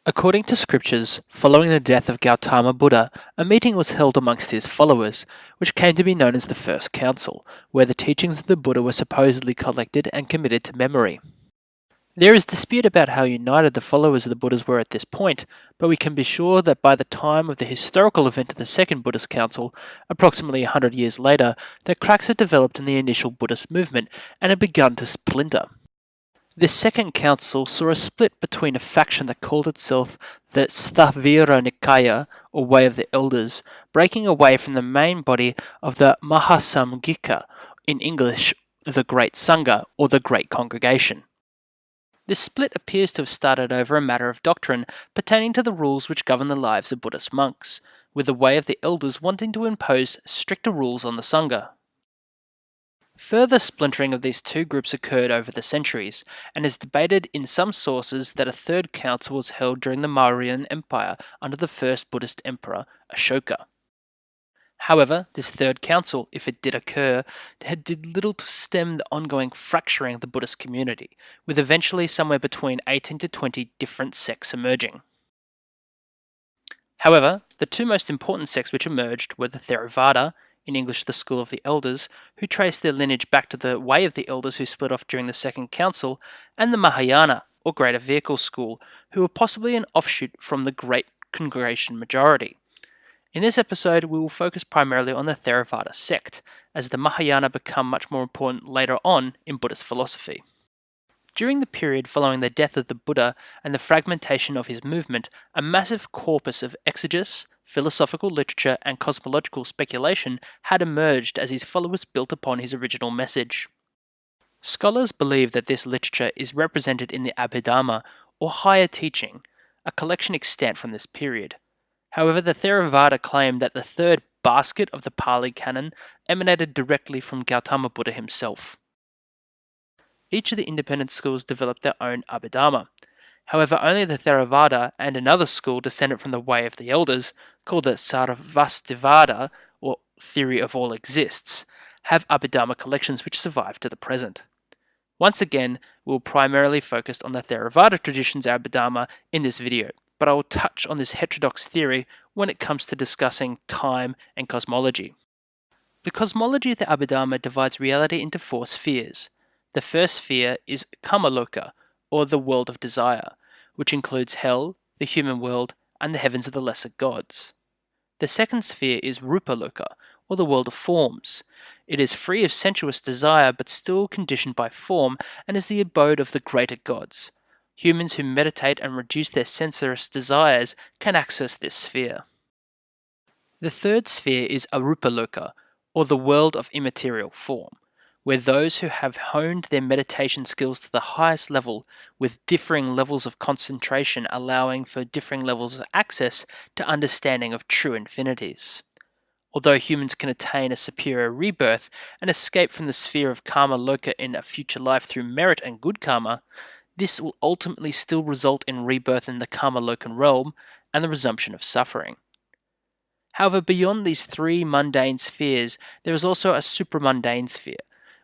According to scriptures, following the death of Gautama Buddha, a meeting was held amongst his followers, which came to be known as the First Council, where the teachings of the Buddha were supposedly collected and committed to memory. There is dispute about how united the followers of the Buddhas were at this point, but we can be sure that by the time of the historical event of the Second Buddhist Council, approximately 100 years later, that cracks had developed in the initial Buddhist movement and had begun to splinter. This second council saw a split between a faction that called itself the Stavira Nikaya, or Way of the Elders, breaking away from the main body of the Mahasamgika, in English, the Great Sangha, or the Great Congregation. This split appears to have started over a matter of doctrine pertaining to the rules which govern the lives of Buddhist monks, with the Way of the Elders wanting to impose stricter rules on the Sangha. Further splintering of these two groups occurred over the centuries, and is debated in some sources that a third council was held during the Mauryan Empire under the first Buddhist emperor, Ashoka. However, this third council, if it did occur, did little to stem the ongoing fracturing of the Buddhist community, with eventually somewhere between 18 to 20 different sects emerging. However, the two most important sects which emerged were the Theravada, in English the School of the Elders, who traced their lineage back to the Way of the Elders who split off during the Second Council, and the Mahayana, or Greater Vehicle School, who were possibly an offshoot from the Great Congregation majority. In this episode, we will focus primarily on the Theravada sect, as the Mahayana become much more important later on in Buddhist philosophy. During the period following the death of the Buddha and the fragmentation of his movement, a massive corpus of exegesis, philosophical literature, and cosmological speculation had emerged as his followers built upon his original message. Scholars believe that this literature is represented in the Abhidhamma, or higher teaching, a collection extant from this period. However, the Theravada claim that the third basket of the Pali Canon emanated directly from Gautama Buddha himself. Each of the independent schools developed their own Abhidhamma. However, only the Theravada and another school descended from the Way of the Elders, called the Sarvastivada, or Theory of All Exists, have Abhidhamma collections which survive to the present. Once again, we will primarily focus on the Theravada tradition's Abhidhamma in this video, but I will touch on this heterodox theory when it comes to discussing time and cosmology. The cosmology of the Abhidhamma divides reality into four spheres. The first sphere is Kamaloka, or the world of desire, which includes hell, the human world, and the heavens of the lesser gods. The second sphere is Rupaloka, or the world of forms. It is free of sensuous desire but still conditioned by form, and is the abode of the greater gods. Humans who meditate and reduce their sensuous desires can access this sphere. The third sphere is Arupaloka, or the world of immaterial form, where those who have honed their meditation skills to the highest level, with differing levels of concentration allowing for differing levels of access to understanding of true infinities. Although humans can attain a superior rebirth and escape from the sphere of karma loka in a future life through merit and good karma, this will ultimately still result in rebirth in the karma lokan realm and the resumption of suffering. However, beyond these three mundane spheres, there is also a supramundane sphere,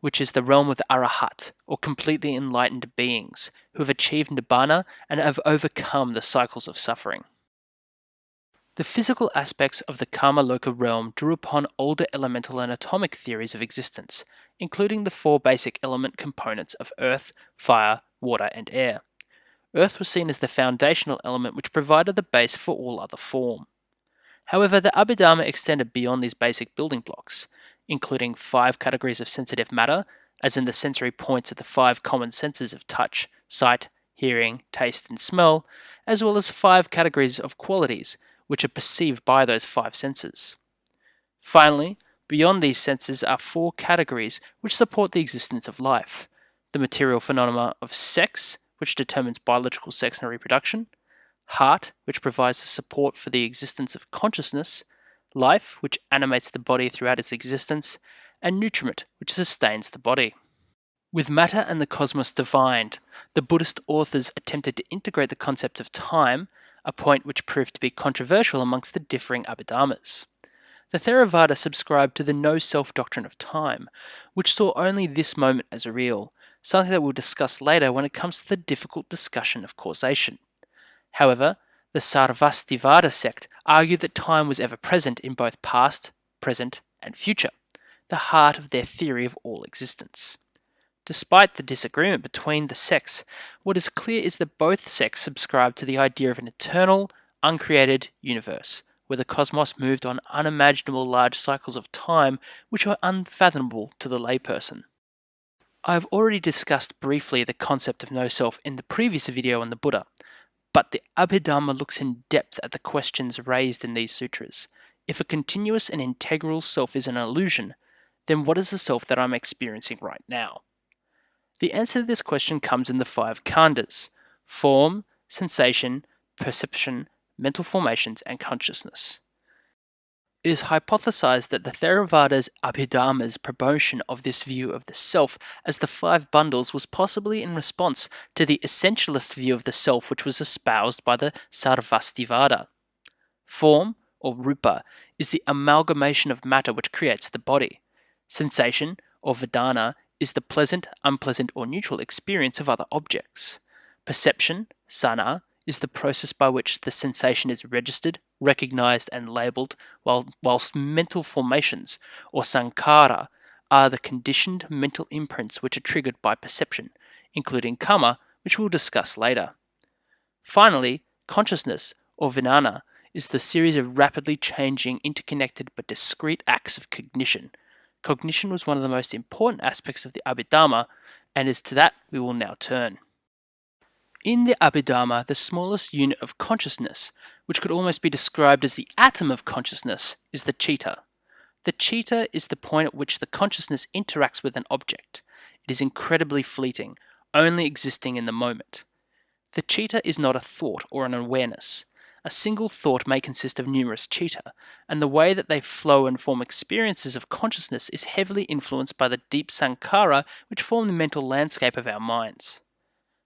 which is the realm of the Arahat, or completely enlightened beings, who have achieved Nibbana and have overcome the cycles of suffering. The physical aspects of the Kamaloka realm drew upon older elemental and atomic theories of existence, including the four basic element components of earth, fire, water, and air. Earth was seen as the foundational element which provided the base for all other form. However, the Abhidhamma extended beyond these basic building blocks, including 5 categories of sensitive matter, as in the sensory points of the 5 common senses of touch, sight, hearing, taste, and smell, as well as 5 categories of qualities, which are perceived by those 5 senses. Finally, beyond these senses are 4 categories which support the existence of life: the material phenomena of sex, which determines biological sex and reproduction; heart, which provides the support for the existence of consciousness; life, which animates the body throughout its existence; and nutriment, which sustains the body. With matter and the cosmos divined, the Buddhist authors attempted to integrate the concept of time, a point which proved to be controversial amongst the differing Abhidhammas. The Theravada subscribed to the no-self doctrine of time, which saw only this moment as real, something that we'll discuss later when it comes to the difficult discussion of causation. However, The Sarvastivada sect argue that time was ever present in both past, present, and future, the heart of their theory of all existence. Despite the disagreement between the sects, what is clear is that both sects subscribe to the idea of an eternal, uncreated universe, where the cosmos moved on unimaginable large cycles of time which are unfathomable to the layperson. I have already discussed briefly the concept of no self in the previous video on the Buddha, but the Abhidhamma looks in depth at the questions raised in these sutras. If a continuous and integral self is an illusion, then what is the self that I'm experiencing right now? The answer to this question comes in the 5 khandhas: form, sensation, perception, mental formations, and consciousness. It is hypothesized that the Theravada's Abhidhamma's promotion of this view of the self as the 5 bundles was possibly in response to the essentialist view of the self which was espoused by the Sarvastivada. Form, or rupa, is the amalgamation of matter which creates the body. Sensation, or vedana, is the pleasant, unpleasant, or neutral experience of other objects. Perception, sana, is the process by which the sensation is registered, recognized, and labeled, whilst mental formations, or sankhara, are the conditioned mental imprints which are triggered by perception, including karma, which we'll discuss later. Finally, consciousness, or vijnana, is the series of rapidly changing, interconnected but discrete acts of cognition. Cognition was one of the most important aspects of the Abhidhamma, and is to that we will now turn. In the Abhidhamma, the smallest unit of consciousness, which could almost be described as the atom of consciousness, is the citta. The citta is the point at which the consciousness interacts with an object. It is incredibly fleeting, only existing in the moment. The citta is not a thought or an awareness. A single thought may consist of numerous citta, and the way that they flow and form experiences of consciousness is heavily influenced by the deep sankhara which form the mental landscape of our minds.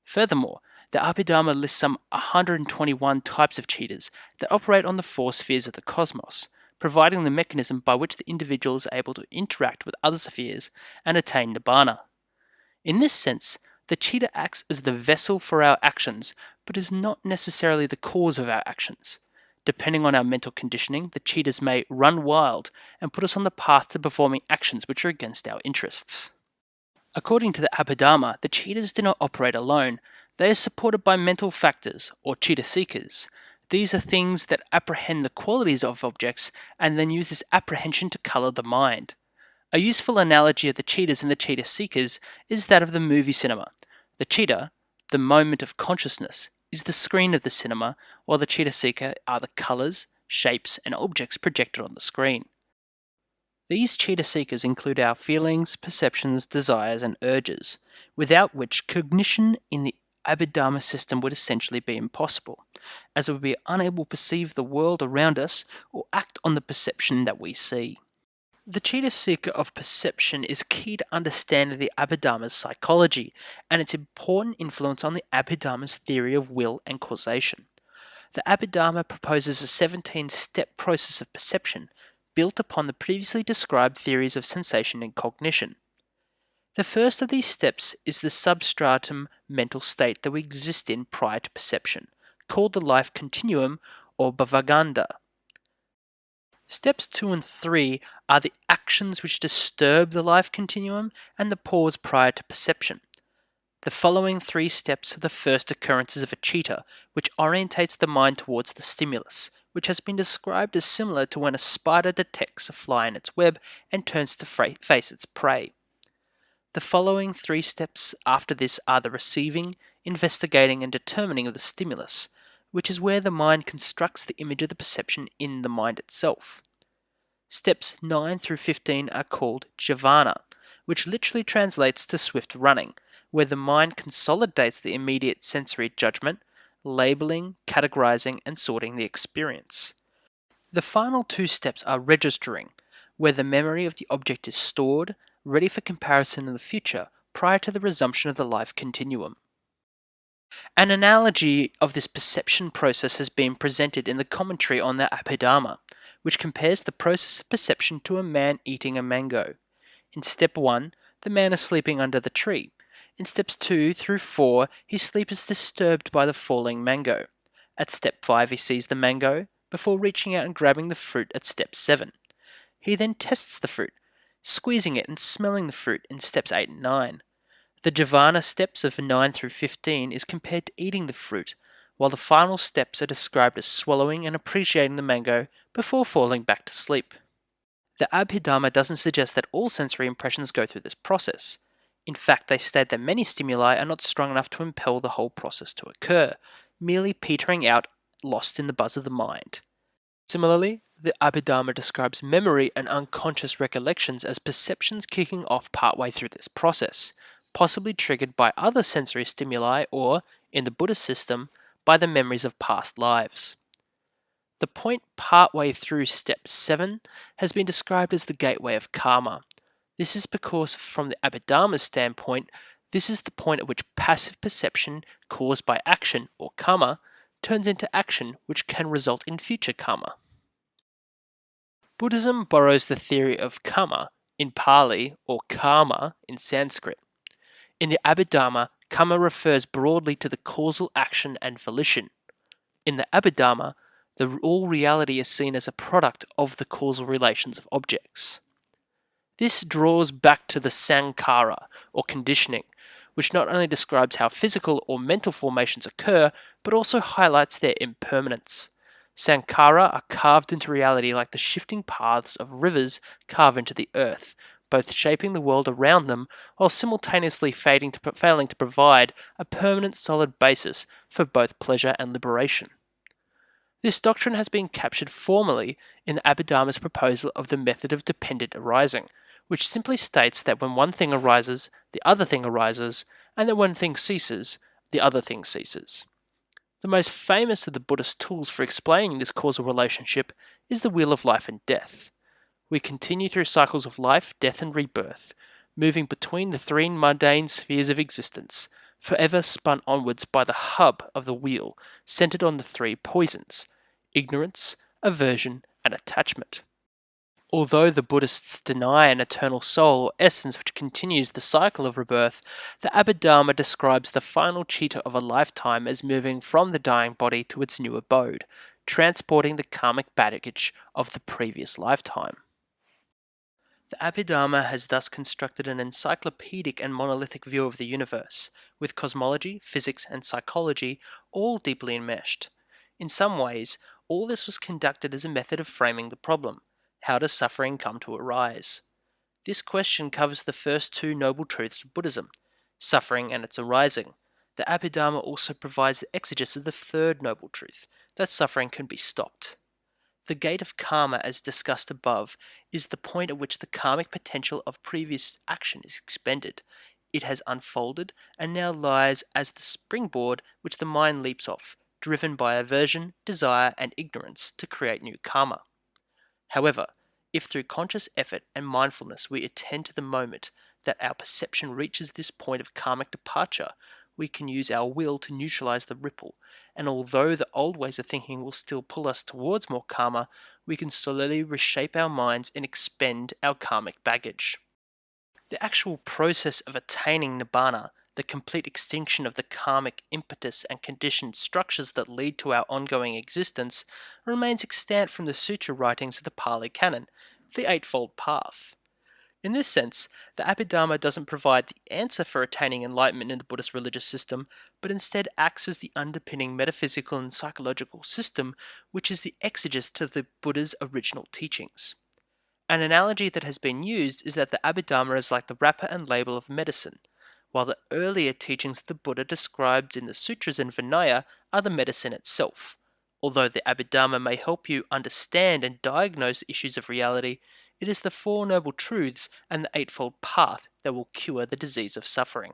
Furthermore, the Abhidhamma lists some 121 types of cittas that operate on the 4 spheres of the cosmos, providing the mechanism by which the individual is able to interact with other spheres and attain nibbana. In this sense, the citta acts as the vessel for our actions, but is not necessarily the cause of our actions. Depending on our mental conditioning, the cittas may run wild and put us on the path to performing actions which are against our interests. According to the Abhidhamma, the cittas do not operate alone. They are supported by mental factors, or citta seekers. These are things that apprehend the qualities of objects and then use this apprehension to colour the mind. A useful analogy of the cittas and the citta seekers is that of the movie cinema. The citta, the moment of consciousness, is the screen of the cinema, while the citta seeker are the colours, shapes, and objects projected on the screen. These citta seekers include our feelings, perceptions, desires, and urges, without which cognition in the Abhidhamma system would essentially be impossible, as it would be unable to perceive the world around us or act on the perception that we see. The citta seeker of perception is key to understanding the Abhidhamma's psychology and its important influence on the Abhidhamma's theory of will and causation. The Abhidhamma proposes a 17-step process of perception built upon the previously described theories of sensation and cognition. The first of these steps is the substratum mental state that we exist in prior to perception, called the life continuum or bhavaganda. Steps 2 and 3 are the actions which disturb the life continuum and the pause prior to perception. The following 3 steps are the first occurrences of a citta, which orientates the mind towards the stimulus, which has been described as similar to when a spider detects a fly in its web and turns to face its prey. The following 3 steps after this are the receiving, investigating, and determining of the stimulus, which is where the mind constructs the image of the perception in the mind itself. Steps 9 through 15 are called jhana, which literally translates to swift running, where the mind consolidates the immediate sensory judgment, labeling, categorizing, and sorting the experience. The final 2 steps are registering, where the memory of the object is stored, ready for comparison in the future prior to the resumption of the life continuum. An analogy of this perception process has been presented in the commentary on the Abhidhamma, which compares the process of perception to a man eating a mango. In step 1, the man is sleeping under the tree. In steps 2 through 4, his sleep is disturbed by the falling mango. At step 5, he sees the mango before reaching out and grabbing the fruit at step 7. He then tests the fruit, squeezing it and smelling the fruit in steps 8 and 9. The jhana steps of 9 through 15 is compared to eating the fruit, while the final steps are described as swallowing and appreciating the mango before falling back to sleep. The Abhidhamma doesn't suggest that all sensory impressions go through this process. In fact, they state that many stimuli are not strong enough to impel the whole process to occur, merely petering out, lost in the buzz of the mind. Similarly, the Abhidhamma describes memory and unconscious recollections as perceptions kicking off partway through this process, possibly triggered by other sensory stimuli or, in the Buddhist system, by the memories of past lives. The point partway through step 7 has been described as the gateway of karma. This is because, from the Abhidhamma's standpoint, this is the point at which passive perception caused by action, or karma, turns into action which can result in future karma. Buddhism borrows the theory of karma in Pali or karma in Sanskrit. In the Abhidhamma, karma refers broadly to the causal action and volition. In the Abhidhamma, all reality is seen as a product of the causal relations of objects. This draws back to the sankhara, or conditioning, which not only describes how physical or mental formations occur, but also highlights their impermanence. Sankhara are carved into reality like the shifting paths of rivers carve into the earth, both shaping the world around them while simultaneously failing to provide a permanent solid basis for both pleasure and liberation. This doctrine has been captured formally in the Abhidhamma's proposal of the method of dependent arising, which simply states that when one thing arises, the other thing arises, and that when one thing ceases, the other thing ceases. The most famous of the Buddhist tools for explaining this causal relationship is the wheel of life and death. We continue through cycles of life, death, and rebirth, moving between the three mundane spheres of existence, forever spun onwards by the hub of the wheel, centered on the three poisons: ignorance, aversion, and attachment. Although the Buddhists deny an eternal soul or essence which continues the cycle of rebirth, the Abhidhamma describes the final chitta of a lifetime as moving from the dying body to its new abode, transporting the karmic baggage of the previous lifetime. The Abhidhamma has thus constructed an encyclopedic and monolithic view of the universe, with cosmology, physics, and psychology all deeply enmeshed. In some ways, all this was conducted as a method of framing the problem: how does suffering come to arise? This question covers the first two noble truths of Buddhism, suffering and its arising. The Abhidhamma also provides the exegesis of the third noble truth, that suffering can be stopped. The gate of karma, as discussed above, is the point at which the karmic potential of previous action is expended. It has unfolded and now lies as the springboard which the mind leaps off, driven by aversion, desire, and ignorance to create new karma. However, if through conscious effort and mindfulness we attend to the moment that our perception reaches this point of karmic departure, we can use our will to neutralize the ripple, and although the old ways of thinking will still pull us towards more karma, we can slowly reshape our minds and expend our karmic baggage. The actual process of attaining nibbana, the complete extinction of the karmic impetus and conditioned structures that lead to our ongoing existence, remains extant from the sutra writings of the Pali Canon, the Eightfold Path. In this sense, the Abhidhamma doesn't provide the answer for attaining enlightenment in the Buddhist religious system, but instead acts as the underpinning metaphysical and psychological system which is the exegesis to the Buddha's original teachings. An analogy that has been used is that the Abhidhamma is like the wrapper and label of medicine, while the earlier teachings of the Buddha described in the sutras and Vinaya are the medicine itself. Although the Abhidhamma may help you understand and diagnose issues of reality, it is the Four Noble Truths and the Eightfold Path that will cure the disease of suffering.